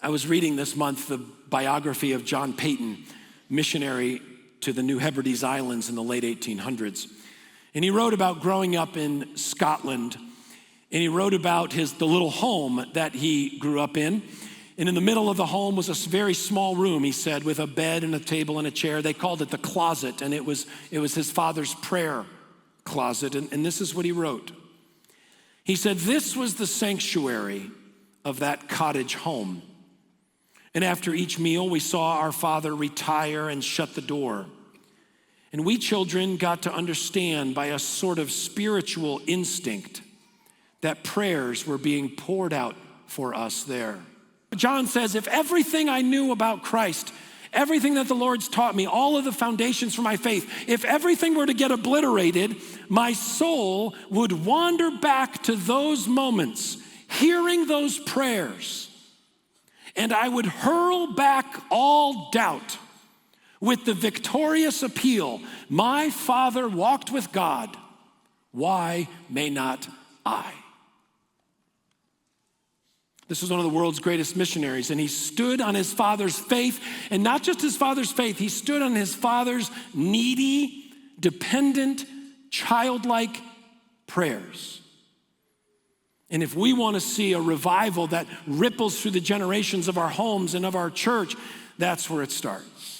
I was reading this month the biography of John Paton, missionary to the New Hebrides Islands in the late 1800s. And he wrote about growing up in Scotland, and he wrote about the little home that he grew up in. And in the middle of the home was a very small room, he said, with a bed and a table and a chair. They called it the closet, and it was his father's prayer closet. And this is what he wrote. He said, "This was the sanctuary of that cottage home. And after each meal, we saw our father retire and shut the door. And we children got to understand by a sort of spiritual instinct that prayers were being poured out for us there." John says, if everything I knew about Christ, everything that the Lord's taught me, all of the foundations for my faith, if everything were to get obliterated, my soul would wander back to those moments, hearing those prayers, and I would hurl back all doubt with the victorious appeal, "My Father walked with God, why may not I?" This was one of the world's greatest missionaries, and he stood on his father's faith, and not just his father's faith, he stood on his father's needy, dependent, childlike prayers. And if we want to see a revival that ripples through the generations of our homes and of our church, that's where it starts.